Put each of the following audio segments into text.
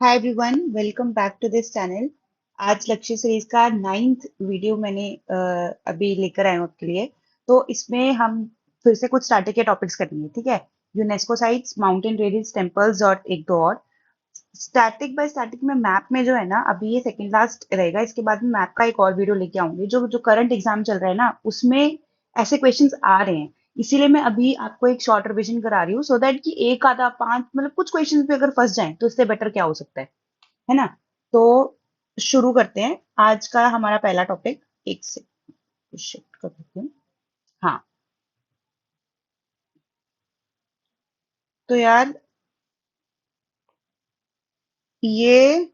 Hi everyone, welcome back to this channel. आज Lakshya series का 9th video मैंने अभी लेकर आया हूँ आपके लिए। तो इसमें हम फिर से कुछ स्टार्टर के टॉपिक्स करेंगे, ठीक है। UNESCO sites, mountain ranges, temples और एक दो और। स्टैटिक बाय स्टैटिक में मैप में जो है ना, अभी ये सेकंड लास्ट रहेगा। इसके बाद में मैप का एक और वीडियो लेके आऊंगी। जो जो करंट एग्जाम चल रहा है ना, उसमें ऐसे क्वेश्चंस आ रहे हैं। इसीलिए मैं अभी आपको एक शॉर्ट रिविजन करा रही हूँ, सो दैट कि एक आधा पांच मतलब कुछ क्वेश्चंस भी अगर फंस जाएं तो इससे बेटर क्या हो सकता है ना। तो शुरू करते हैं आज का हमारा पहला टॉपिक। एक से शिफ्ट कर देती हूँ। हाँ, तो यार ये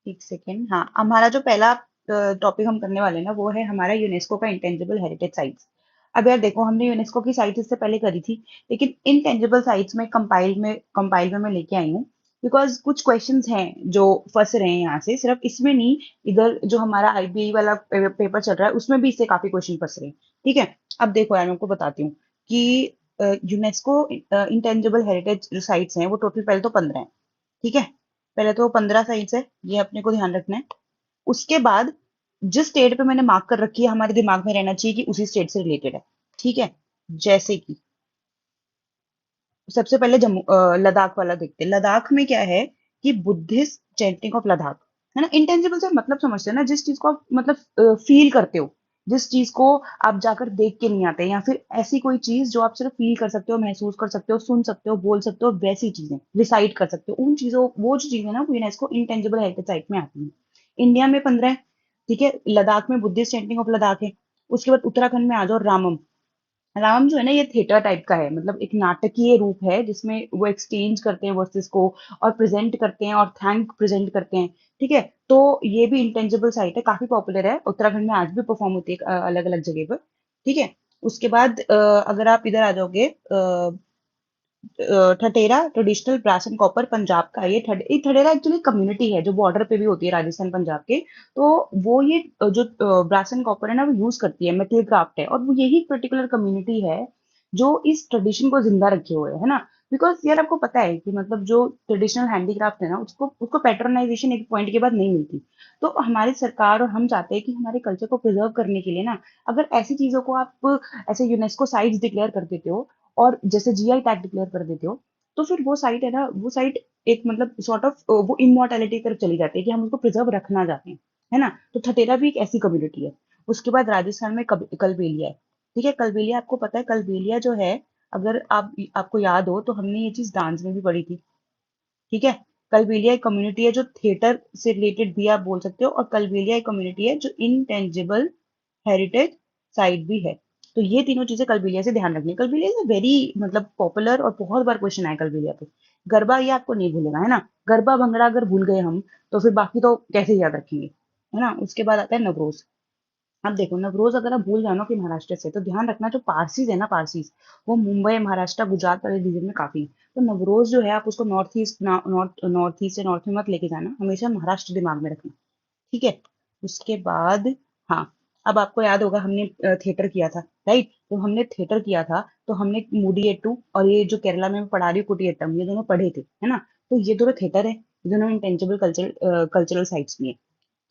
एक सेकेंड। हाँ, हमारा जो पहला टॉपिक हम करने वाले हैं ना, वो है हमारा यूनेस्को का इंटेंजिबल हेरिटेज साइट्स। अब यार देखो, हमने यूनेस्को की साइट इससे पहले करी थी, लेकिन इनटेंजिबल साइट्स में कंपाइल में मैं लेके आई हूँ। बिकॉज कुछ क्वेश्चंस हैं जो फंस रहे हैं यहाँ से, सिर्फ इसमें नहीं, इधर जो हमारा आईबीआई वाला पेपर चल रहा है उसमें भी इससे काफी क्वेश्चन फंस रहे हैं। ठीक है, अब देखो यार, मैं आपको बताती हूँ कि यूनेस्को इंटेंजिबल हेरिटेज जो साइट्स हैं वो टोटल पहले तो 15 है। ठीक है, पहले तो 15 साइट्स है, ये अपने को ध्यान रखना है। उसके बाद जिस स्टेट पे मैंने मार्क कर रखी है, हमारे दिमाग में रहना चाहिए कि उसी स्टेट से रिलेटेड है। ठीक है, जैसे कि सबसे पहले लद्दाख वाला देखते हैं। लद्दाख में क्या है कि बुद्धिस्ट चैंटिंग ऑफ लद्दाख, है ना। इंटेंजिबल से मतलब समझते हैं ना, जिस चीज को आप मतलब फील करते हो, जिस चीज को आप जाकर देख के नहीं आते, या फिर ऐसी कोई चीज जो आप सिर्फ फील कर सकते हो, महसूस कर सकते हो, सुन सकते हो, बोल सकते हो, वैसी चीजें रिसाइट कर सकते हो। उन चीजों, वो जो चीजें ना, वो यूनेस्को इंटेंजिबल हेरिटेज साइट में आती है। इंडिया में 15 है। ठीक है, लद्दाख में बुद्धिस्ट चैंटिंग ऑफ लद्दाख है। उसके बाद उत्तराखंड में आ जाओ, रामम। रावम जो है ना, ये थिएटर टाइप का है, मतलब एक नाटकीय रूप है जिसमें वो एक्सचेंज करते हैं वर्सेस को, और प्रेजेंट करते हैं और थैंक प्रेजेंट करते हैं। ठीक है, तो ये भी इंटेंजिबल साइट है, काफी पॉपुलर है, उत्तराखंड में आज भी परफॉर्म होती है अलग अलग जगह पर। ठीक है, उसके बाद अगर आप इधर आ जाओगे, Thathera traditional brass and copper, Punjab का है ये। ठटेरा एक्चुअली कम्युनिटी है जो बॉर्डर पे भी होती है, राजस्थान पंजाब के। तो वो ये जो ब्रास एंड कॉपर है ना, वो यूज करती है, मेटल क्राफ्ट है, और वो यही पर्टिकुलर कम्युनिटी है जो इस ट्रेडिशन को जिंदा रखे हुए है ना। बिकॉज यार आपको पता है कि मतलब जो ट्रेडिशनल हैंडीक्राफ्ट है ना, उसको उसको पैटर्नाइजेशन एक पॉइंट के बाद नहीं मिलती। तो हमारी सरकार और हम चाहते हैं कि हमारे कल्चर को प्रिजर्व करने के लिए ना, अगर ऐसी चीजों को आप ऐसे यूनेस्को साइट्स डिक्लेयर कर देते हो, और जैसे जीआई टैग डिक्लेयर कर देते हो, तो फिर वो साइट है ना, वो साइट एक मतलब सॉर्ट ऑफ वो इमोर्टैलिटी की तरफ चली जाती है कि हम उसको प्रिजर्व रखना चाहते हैं, है ना। तो ठठेरा भी एक ऐसी कम्युनिटी है। उसके बाद राजस्थान में कलबेलिया है। ठीक है, कलबेलिया आपको पता है, कलबेलिया जो है, अगर आपको याद हो तो हमने ये चीज डांस में भी पढ़ी थी। ठीक है, कलबेलिया एक कम्युनिटी है जो थिएटर से रिलेटेड भी आप बोल सकते हो, और कलबेलिया एक कम्युनिटी है जो इनटेंजिबल हेरिटेज साइट भी है। तो ये तीनों चीजें कलबेलिया से ध्यान रखनी है। कलबेलिया इज वेरी मतलब पॉपुलर, और बहुत बार क्वेश्चन आया कलबेलिया पे। गरबा ये आपको नहीं भूलेगा, है ना। गरबा भंगड़ा अगर भूल गए हम, तो फिर बाकी तो कैसे याद रखेंगे, है ना। उसके बाद आता है नवरोज। अब देखो, नवरोज अगर आप भूल जानो कि महाराष्ट्र से, तो ध्यान रखना, जो पारसीज है ना, पारसीज, वो मुंबई, महाराष्ट्र, गुजरात वाले रीजन में काफी है। तो नवरोज जो है, आप उसको नॉर्थ ईस्ट या नॉर्थ में मत लेके जाना, हमेशा महाराष्ट्र दिमाग में रखना। ठीक है, उसके बाद, हाँ, अब आपको याद होगा हमने थिएटर किया था, राइट। तो हमने थिएटर किया था, तो हमने मूडिएट्टू और ये जो केरला में मैं पढ़ा रही हूँ कुटियट्टम, ये दोनों पढ़े थे, है ना। तो ये दोनों थिएटर है, ये दोनों इंटेंजिबल कल्चरल साइट्स भी है।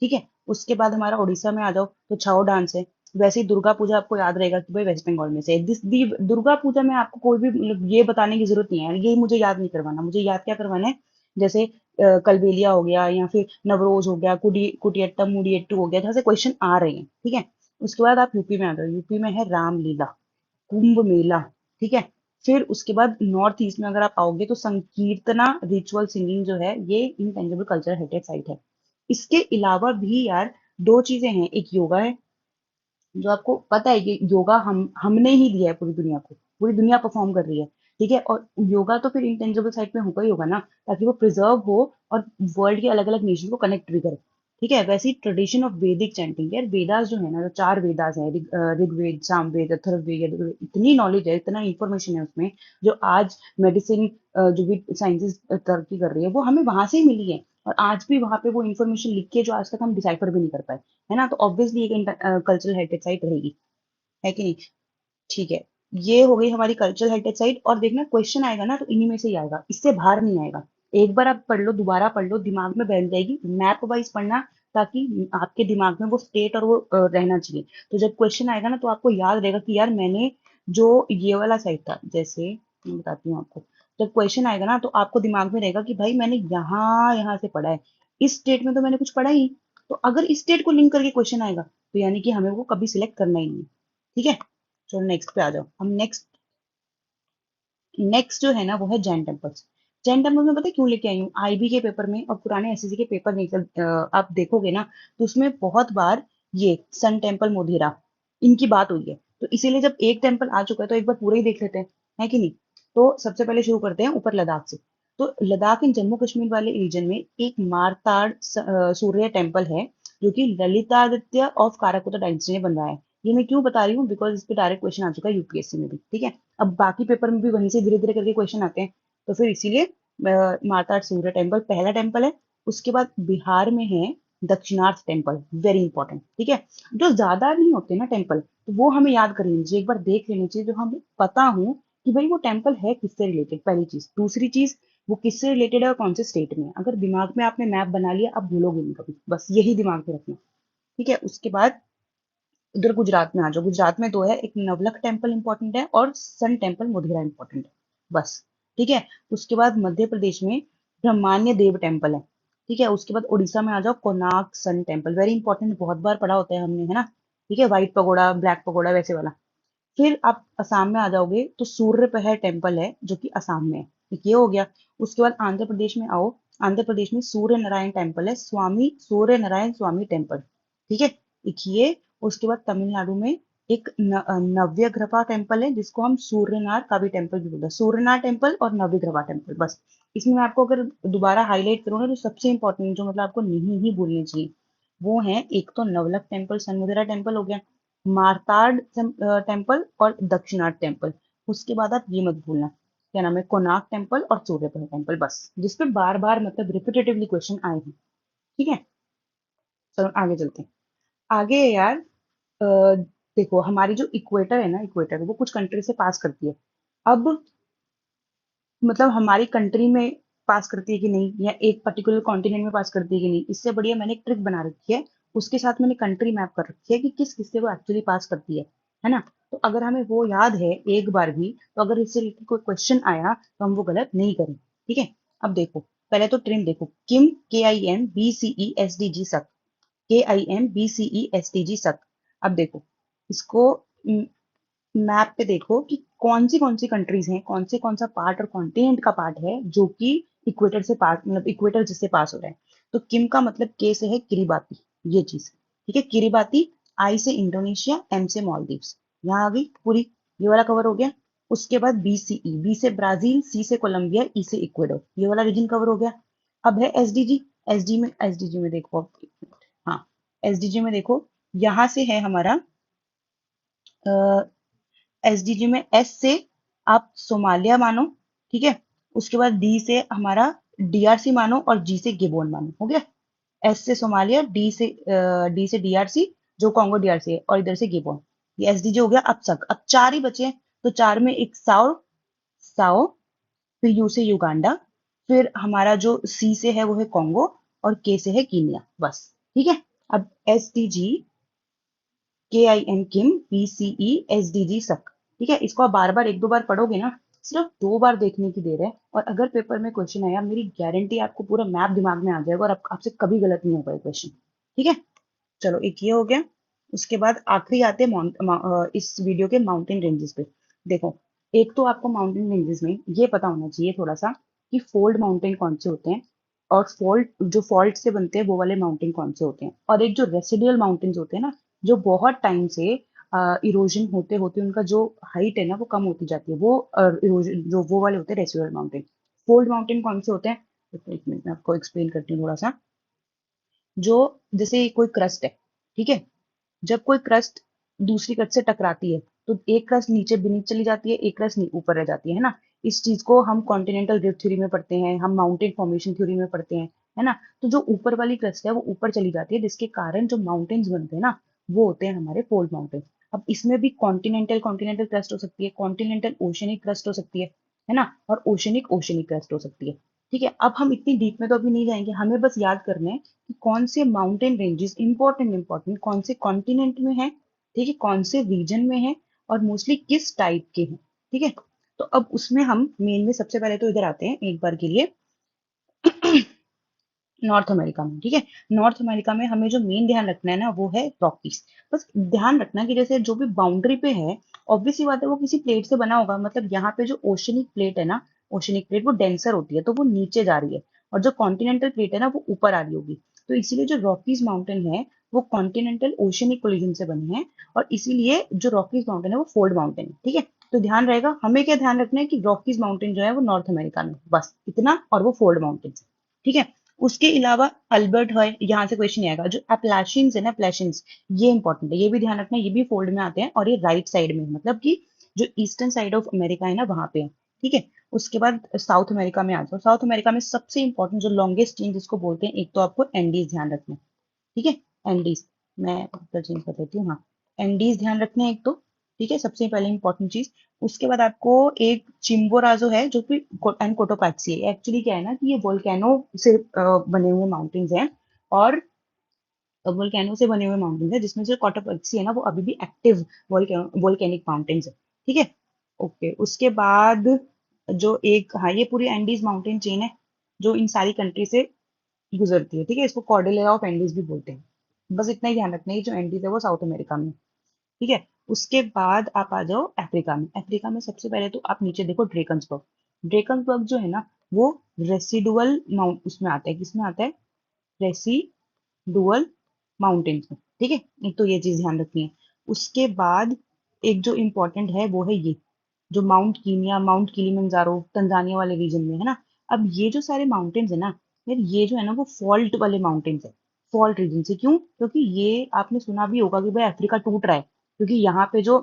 ठीक है, उसके बाद हमारा उड़ीसा में आ जाओ, तो छाओ डांस है। वैसे ही दुर्गा पूजा आपको याद रहेगा कि भाई वेस्ट बंगाल में से है। दुर्गा पूजा में आपको कोई भी मतलब ये बताने की जरूरत नहीं है, ये मुझे याद नहीं करवाना, मुझे याद क्या करवाना है, जैसे कलबेलिया हो गया, या फिर नवरोज हो गया, कुटियट्टम मुडियट्टू हो गया, जहाँ से क्वेश्चन आ रहे हैं। ठीक है, उसके बाद आप यूपी में आ जाओ, यूपी में है रामलीला, कुंभ मेला। ठीक है, फिर उसके बाद नॉर्थ ईस्ट में अगर आप आओगे, तो संकीर्तना रिचुअल सिंगिंग जो है, ये इंटेंजिबल कल्चर हेरिटेज साइट है। इसके अलावा भी यार दो चीजें हैं। एक योगा है, जो आपको पता है कि योगा हमने ही दिया है पूरी दुनिया को, पूरी दुनिया परफॉर्म कर रही है। ठीक है, और योगा तो फिर इंटेंजिबल साइट में होगा ही होगा ना, ताकि वो प्रिजर्व हो और वर्ल्ड के अलग अलग नेशन को कनेक्ट भी करे। ठीक है, वैसे ही ट्रेडिशन ऑफ वैदिक चैंटिंग, यार वेदास जो है ना, जो चार वेदास है, ऋग्वेद, सामवेद, अथर्ववेद, यजुर्वेद, इतनी नॉलेज है, इतना इंफॉर्मेशन है उसमें, जो आज मेडिसिन, जो भी साइंसेस तरक्की कर रही है, वो हमें वहां से ही मिली है। और आज भी वहां पे वो इन्फॉर्मेशन लिख के, जो आज तक हम डिसाइफर भी नहीं कर पाए, है ना। तो ऑब्वियसली एक कल्चरल हेरिटेज साइट रहेगी, है कि नहीं। ठीक है, ये हो गई हमारी कल्चरल हेरिटेज साइट। और देखना, क्वेश्चन आएगा ना, तो इन्हीं में से ही आएगा, इससे बाहर नहीं आएगा। एक बार आप पढ़ लो, दोबारा पढ़ लो, दिमाग में बैठ जाएगी। मैप वाइज पढ़ना, ताकि आपके दिमाग में वो स्टेट और वो रहना चाहिए। तो जब क्वेश्चन आएगा ना, तो आपको याद रहेगा कि यार मैंने जो ये वाला साइड था, जैसे मैं बताती हूँ आपको, जब क्वेश्चन आएगा ना, तो आपको दिमाग में रहेगा कि भाई मैंने यहाँ यहाँ से पढ़ा है, इस स्टेट में तो मैंने कुछ पढ़ा ही नहीं। तो अगर इस स्टेट को लिंक करके क्वेश्चन आएगा, तो यानी कि हमें वो कभी सिलेक्ट करना ही नहीं। ठीक है, चलो नेक्स्ट पे आ जाओ। हम नेक्स्ट नेक्स्ट जो है ना, वो है जैन टेम्पल्स। जैन टेम्पल में पता है क्यों लेके आई हूँ? आईबी के पेपर में और पुराने एसएससी के पेपर निकल आप देखोगे ना, तो उसमें बहुत बार ये सन टेम्पल मोधेरा इनकी बात हुई है। तो इसीलिए जब एक टेम्पल आ चुका है, तो एक बार पूरा ही देख लेते हैं, है कि नहीं? तो सबसे पहले शुरू करते हैं ऊपर लद्दाख से। तो लद्दाख इन जम्मू कश्मीर वाले रीजन में एक मारताड़ सूर्य टेम्पल है, जो कि ललितादित्य ऑफ काराकोटा डायनेस्टी ने बनवाया है। ये मैं क्यों बता रही हूँ? बिकॉज इस पे डायरेक्ट क्वेश्चन आ चुका है यूपीएससी में भी। ठीक है, अब बाकी पेपर में भी वहीं से धीरे धीरे करके क्वेश्चन आते हैं, तो फिर इसीलिए माता सूर्य टेम्पल पहला टेम्पल है। उसके बाद बिहार में है दक्षिणार्थ टेम्पल, वेरी इंपॉर्टेंट। ठीक है, जो ज्यादा नहीं होते ना टेम्पल, तो वो हमें याद कर लेनी चाहिए, एक बार देख लेनी चाहिए, जो हमें पता हो कि भाई वो टेम्पल है किससे रिलेटेड। पहली चीज, दूसरी चीज, वो किससे रिलेटेड है और कौन से स्टेट में है। अगर दिमाग में आपने मैप बना लिया, आप भूलोगे नहीं कभी, बस यही दिमाग में रखना। ठीक है, उसके बाद उधर गुजरात में आ जाओ। गुजरात में दो है, एक नवलख टेम्पल इंपॉर्टेंट है और सन टेम्पल मोढेरा इंपॉर्टेंट है, बस। ठीक है, उसके बाद मध्य प्रदेश में ब्रह्मान्य देव टेम्पल है। ठीक है, उसके बाद उड़ीसा में आ जाओ, Konark sun temple, very important, बहुत बार पढ़ा होता है हमने, है ना? ठीक है, व्हाइट पगोड़ा, ब्लैक पगोड़ा, वैसे वाला। फिर आप असम में आ जाओगे, तो सूर्य पहर टेम्पल है, जो कि असम में है। एक ये हो गया। उसके बाद आंध्र प्रदेश में आओ, आंध्र प्रदेश में सूर्य नारायण टेम्पल है, स्वामी सूर्य नारायण स्वामी टेम्पल। ठीक है, एक ये। उसके बाद तमिलनाडु में एक नव्यग्रहा टेम्पल है, जिसको हम सूर्यनार का भी टेम्पल भी बोलते हैं, सूर्यनार टेम्पल और नव्यग्रहा टेम्पल, बस। इसमें मैं आपको अगर दोबारा हाईलाइट करूँ ना, तो सबसे इंपॉर्टेंट जो मतलब आपको नहीं ही भूलनी चाहिए, वो है एक तो नवलख टेम्पल, सनमुद्रा टेम्पल हो गया, मारताड़ टेम्पल और दक्षिणार्थ टेम्पल। उसके बाद आप ये मत भूलना, क्या नाम है, कोणार्क टेम्पल और सूर्यपह टेम्पल, बस। जिसपे बार बार मतलब रिपीटेटिवली क्वेश्चन आए हैं। ठीक है, चलो आगे चलते हैं। आगे है यार, अ, देखो हमारी जो इक्वेटर है ना, इक्वेटर वो कुछ कंट्री से पास करती है। अब मतलब हमारी कंट्री में पास करती है कि नहीं, या एक पर्टिकुलर कॉन्टिनेंट में पास करती है कि नहीं, इससे बढ़िया मैंने एक ट्रिक बना रखी है। उसके साथ मैंने कंट्री मैप कर रखी है कि किस किससे वो एक्चुअली पास करती है ना? तो अगर हमें वो याद है एक बार भी, तो अगर इससे रिलेटेड कोई क्वेश्चन आया, तो हम वो गलत नहीं करें। ठीक है, अब देखो, पहले तो ट्रिम देखो, किम, KIMBCESDG सक, KIMBCESTG सक। अब देखो इसको मैप पे देखो कि कौन सी कंट्रीज हैं, कौन सा पार्ट और कॉन्टिनेंट का पार्ट है जो कि इक्वेटर से पास, मतलब इक्वेटर जिससे पास हो रहा है। तो किम का मतलब के से है किरिबाती, ये चीज। ठीक है, किरिबाती। आई से इंडोनेशिया, एम से मालदीव्स, यहाँ आ गई पूरी, ये वाला कवर हो गया। उसके बाद BCE, बी से ब्राजील, सी से कोलंबिया, ई से इक्वेडोर, ये वाला रीजन कवर हो गया। अब है SDG। एसडीजी में देखो हाँ, SDG में देखो, यहाँ से है हमारा SDG में, एस से आप सोमालिया मानो। ठीक है, उसके बाद डी से हमारा DRC मानो, और जी से गिबोन मानो, हो गया। एस से सोमालिया, डी से DRC, जो कॉन्गो DRC है, और इधर से गिबोन, ये SDG हो गया। अब तक अब चार ही बचे हैं, तो चार में एक साओ, साओ, फिर यू से युगांडा, फिर हमारा जो सी से है वो है कॉन्गो, और के से है कीनिया, बस। ठीक है, अब SDG, KIM किम, BCESDG सक। ठीक है, इसको आप बार बार एक दो बार पढ़ोगे ना, सिर्फ दो बार देखने की देर है, और अगर पेपर में क्वेश्चन आया, मेरी गारंटी आपको पूरा मैप दिमाग में आ जाएगा, और आपसे कभी गलत नहीं होगा क्वेश्चन। ठीक है, चलो एक ये हो गया। उसके बाद आखिरी आते हैं इस वीडियो के माउंटेन रेंजेस पे। देखो, एक तो आपको माउंटेन रेंजेस में ये पता होना चाहिए थोड़ा सा, कि फोल्ड माउंटेन कौन से होते हैं, और फॉल्ट से बनते हैं वो वाले माउंटेन कौन से होते हैं, और एक जो रेसिडुअल माउंटेन्स होते हैं ना, जो बहुत टाइम से इरोजन होते होते उनका जो हाइट है ना, वो कम होती जाती है, वो इरोजन जो वो वाले होते हैं रेसिडुअल माउंटेन। फोल्ड माउंटेन कौन से होते हैं? तो एक मिनट में आपको एक्सप्लेन करती हूँ थोड़ा सा। जो जैसे कोई क्रस्ट है, ठीक है, जब कोई क्रस्ट दूसरी क्रस्ट से टकराती है, तो एक क्रस्ट नीचे बीनीथ चली जाती है, एक क्रस्ट ऊपर रह जाती है ना? इस चीज को हम कॉन्टिनेंटल ड्रिफ्ट थ्योरी में पढ़ते हैं, हम माउंटेन फॉर्मेशन थ्योरी में पढ़ते हैं, है ना? तो जो ऊपर वाली क्रस्ट है वो ऊपर चली जाती है, जिसके कारण जो माउंटेन्स बनते हैं ना, वो होते हैं हमारे फोल्ड माउंटेन। अब इसमें भी कॉन्टिनेंटल कॉन्टिनेंटल क्रस्ट हो सकती है, कॉन्टिनेंटल ओशनिक क्रस्ट हो सकती है ना? और ओशनिक ओशनिक क्रस्ट हो सकती है। ठीक है, अब हम इतनी डीप में तो अभी नहीं जाएंगे, हमें बस याद करना है कि कौन से माउंटेन रेंजेस इंपॉर्टेंट कौन से कॉन्टिनेंट में है, ठीक है, कौन से रीजन में है, और मोस्टली किस टाइप के हैं। ठीक है, तो अब उसमें हम मेन में सबसे पहले तो इधर आते हैं एक बार के लिए नॉर्थ अमेरिका में। ठीक है, नॉर्थ अमेरिका में हमें जो मेन ध्यान रखना है ना वो है रॉकीज। बस ध्यान रखना कि जैसे जो भी बाउंड्री पे है, ऑब्वियस सी बात है वो किसी प्लेट से बना होगा, मतलब यहाँ पे जो ओशनिक प्लेट है ना, ओशनिक प्लेट वो डेंसर होती है तो वो नीचे जा रही है, और जो कॉन्टिनेंटल प्लेट है ना वो ऊपर आ रही होगी। तो इसीलिए जो रॉकीज माउंटेन है वो कॉन्टिनेंटल ओशनिक कोलिजन से बने हैं, और इसीलिए जो रॉकीज माउंटेन है वो फोल्ड माउंटेन है। ठीक है, तो ध्यान रहेगा, हमें क्या ध्यान रखना है कि रॉकीज माउंटेन जो है वो नॉर्थ अमेरिका में, बस इतना, और वो फोल्ड माउंटेन। ठीक है, उसके अलावा अल्बर्ट है, यहाँ से क्वेश्चन आएगा, जो अपलाशियंस है ना, अपलाशियंस, ये इंपॉर्टेंट है, ये भी ध्यान रखना, ये भी फोल्ड में आते हैं, और ये राइट साइड में है, मतलब कि जो ईस्टर्न साइड ऑफ अमेरिका है ना वहां पे है। ठीक है, उसके बाद साउथ अमेरिका में आ जाओ। साउथ अमेरिका में सबसे इंपॉर्टेंट जो लॉन्गेस्ट चेन जिसको बोलते हैं, एक तो आपको एंडीज ध्यान रखना है। ठीक है, एंडीज, मैं चेंज कर देती हूँ, हाँ, एंडीज ध्यान रखना है एक तो। ठीक है, सबसे पहले इंपॉर्टेंट चीज। उसके बाद आपको एक चिम्बोराजो है जो कि एंड कोटोपैक्सी है। एक्चुअली क्या है ना कि ये वोल्केनो से बने हुए माउंटेन्स हैं, और वोल्केनो से बने हुए माउंटेन्स है, जिसमें जो कोटोपैक्सी है ना वो अभी भी एक्टिव वोल्केनिक माउंटेन्स है। ठीक है, ओके, उसके बाद जो एक, हाँ, ये पूरी एंडीज माउंटेन चेन है जो इन सारी कंट्री से गुजरती है। ठीक है, इसको कॉर्डिलेरा ऑफ एंडीज भी बोलते हैं। बस इतना ही ध्यान रखना है, जो एंडीज है वो साउथ अमेरिका में। ठीक है, उसके बाद आप आ जाओ अफ्रीका में। अफ्रीका में सबसे पहले तो आप नीचे देखो ड्रेकन्सबर्ग। ड्रेकन्सबर्ग जो है ना वो रेसिडुअल माउंट उसमें आता है, किसमें आता है, रेसिडुअल माउंटेन्स में। ठीक है, एक तो ये चीज ध्यान रखनी है। उसके बाद एक जो इम्पोर्टेंट है वो है ये, जो mount Kenya, mount Kilimanjaro Tanzania वाले रीजन में है ना। अब ये जो सारे माउंटेन्स है ना यार, ये जो है ना वो फॉल्ट वाले माउंटेन्स है, फॉल्ट रीजन से। क्यों? क्योंकि ये आपने सुना भी होगा कि भाई अफ्रीका टूट रहा है, क्योंकि यहाँ पे जो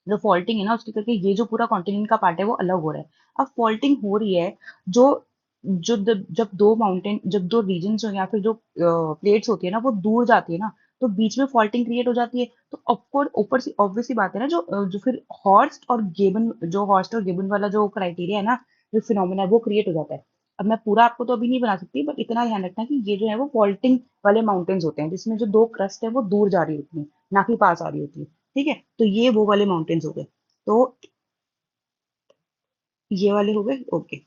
जो फॉल्टिंग है ना उसके करके ये जो पूरा कॉन्टिनेंट का पार्ट है वो अलग हो रहा है। अब फॉल्टिंग हो रही है, जो जब दो रीजन हो या फिर जो प्लेट्स होती है ना वो दूर जाती है ना, तो बीच में फॉल्टिंग क्रिएट हो जाती है। तो ऑफकोर्स ऊपर से ऑब्वियस सी बात है ना, जो फिर हॉर्स्ट और गिबन वाला जो क्राइटेरिया है ना, जो फिनोमेना है वो क्रिएट हो जाता है। अब मैं पूरा आपको तो अभी नहीं बना सकती, बट इतना ध्यान रखना कि ये जो है वो फॉल्टिंग वाले माउंटेन्स होते हैं, जिसमें जो दो क्रस्ट है वो दूर जा रही होती है, ना कि पास आ रही होती है। ठीक है, तो ये वो वाले माउंटेन्स हो गए। तो ये वाले हो गए, ओके।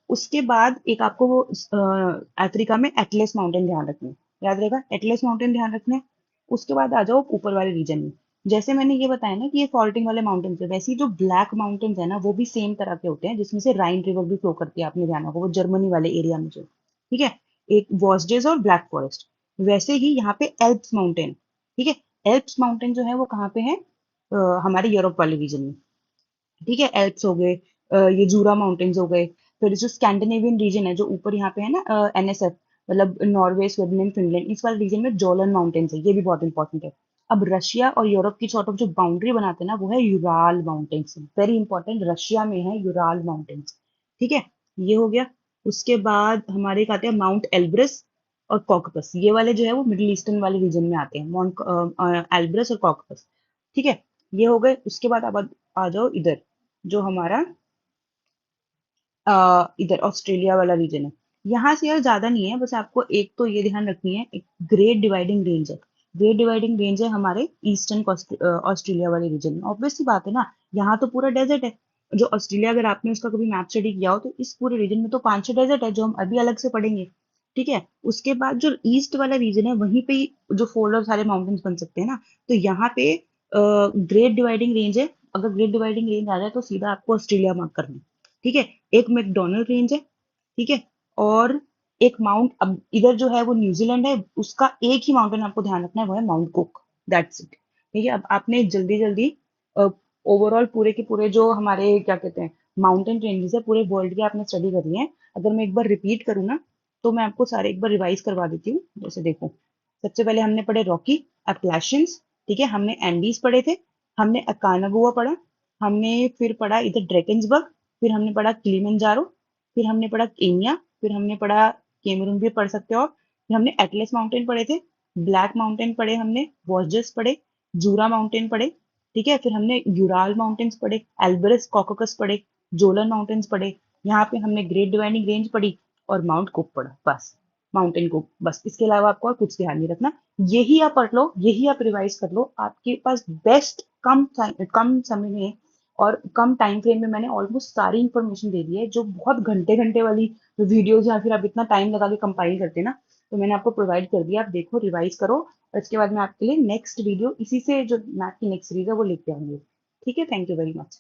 उसके बाद एक आपको वो अफ्रीका में एटलस माउंटेन ध्यान रखना है, याद रहेगा, एटलस माउंटेन ध्यान रखना है। उसके बाद आ जाओ ऊपर वाले रीजन में। जैसे मैंने ये बताया ना कि ये फॉल्टिंग वाले माउंटेन है, वैसे ही जो ब्लैक माउंटेन्स है ना वो भी सेम तरह के होते हैं, जिसमें से राइन रिवर भी फ्लो करती है, आपने ध्यान रखो, वो जर्मनी वाले एरिया में जो, ठीक है, एक वॉस्डेज और ब्लैक फॉरेस्ट। वैसे ही यहाँ पे एल्प्स माउंटेन, ठीक है, एल्प्स माउंटेन जो है वो कहाँ पे है, हमारे यूरोप वाले रीजन में। ठीक है, एल्प्स हो गए, ये जूरा माउंटेन्स हो गए। फिर जो स्कैंडिनेवियन रीजन है जो ऊपर यहाँ पे है ना, एनएसएफ, मतलब नॉर्वे, स्वीडन, फिनलैंड, इस वाले रीजन में जोलन माउंटेन्स है, ये भी बहुत इंपॉर्टेंट है। अब रशिया और यूरोप की सॉर्ट ऑफ जो बाउंड्री बनाते हैं ना वो है Ural mountains, very important, Russia में है यूराल माउंटेन्स। ठीक है, ये हो गया। उसके बाद हमारे एक आते हैं माउंट एल्ब्रस और कॉकपस, ये वाले जो है वो मिडिल ईस्टर्न वाले रीजन में आते हैं, माउंट एल्ब्रस और कॉकपस। ठीक है, ये हो गए। उसके बाद अब आ जाओ इधर, जो हमारा इधर ऑस्ट्रेलिया वाला रीजन है। यहाँ से यार ज्यादा नहीं है, बस आपको एक तो ये ध्यान रखनी है, एक ग्रेट डिवाइडिंग रेंज है। ग्रेट डिवाइडिंग रेंज है हमारे ईस्टर्न ऑस्ट्रेलिया वाले रीजन में। ऑब्वियस सी बात है ना, यहाँ तो पूरा डेजर्ट है। जो ऑस्ट्रेलिया, अगर आपने उसका कभी मैप स्टडी किया हो तो इस पूरे रीजन में तो 5-6 डेजर्ट है, जो हम अभी अलग से पढ़ेंगे। ठीक है, उसके बाद जो ईस्ट वाला रीजन है वहीं पे ही जो फोल्ड और सारे माउंटेन्स बन सकते हैं ना, तो यहाँ पे ग्रेट डिवाइडिंग रेंज है। अगर ग्रेट डिवाइडिंग रेंज आ जाए तो सीधा आपको ऑस्ट्रेलिया मार्क करना है। ठीक है, एक मैकडोनल्ड रेंज है, ठीक है, और एक माउंट, अब इधर जो है वो न्यूजीलैंड है, उसका एक ही माउंटेन आपको ध्यान रखना है, वो है माउंट कुक, दैट्स इट। ठीक है, अब आपने जल्दी जल्दी ओवरऑल पूरे के पूरे जो हमारे क्या कहते हैं माउंटेन रेंजेस है पूरे वर्ल्ड के आपने स्टडी कर लिए हैं। अगर मैं एक बार रिपीट करूँ ना, तो मैं आपको सारे एक बार रिवाइज करवा देती हूँ। जैसे देखो, सबसे पहले हमने पढ़े रॉकी, अपलैशियंस, ठीक है, हमने एंडीज पढ़े थे, हमने अकानागुआ पढ़ा, हमने फिर पढ़ा इधर ड्रैकेंसबर्ग, फिर हमने पढ़ा किलिमंजारो, फिर हमने पढ़ा केन्या, फिर हमने पढ़ा केमरून भी पढ़ सकते हो, फिर हमने एटलस माउंटेन पढ़े थे, ब्लैक माउंटेन पढ़े हमने, वॉर्जस पढ़े, जूरा माउंटेन पढ़े, ठीक है, फिर हमने यूराल माउंटेन्स पढ़े, एल्बरस कॉककस पढ़े, जोलन माउंटेन्स पढ़े, यहाँ पे हमने ग्रेट डिवाइडिंग रेंज पढ़ी, और माउंट कुप्पड़, बस माउंटेन कुप, बस इसके अलावा आपको और कुछ ध्यान नहीं रखना। यही आप पढ़ लो, यही आप रिवाइज कर लो, आपके पास बेस्ट कम समय में और कम टाइम फ्रेम में मैंने ऑलमोस्ट सारी इंफॉर्मेशन दे दी है, जो बहुत घंटे घंटे वाली वीडियोज या फिर आप इतना टाइम लगा के कंपाइल करते ना, तो मैंने आपको प्रोवाइड कर दिया। आप देखो, रिवाइज करो, और इसके बाद मैं आपके लिए नेक्स्ट वीडियो इसी से जो मैथ की नेक्स्ट सीरीज है वो लेके आऊंगी। ठीक है, थैंक यू वेरी मच।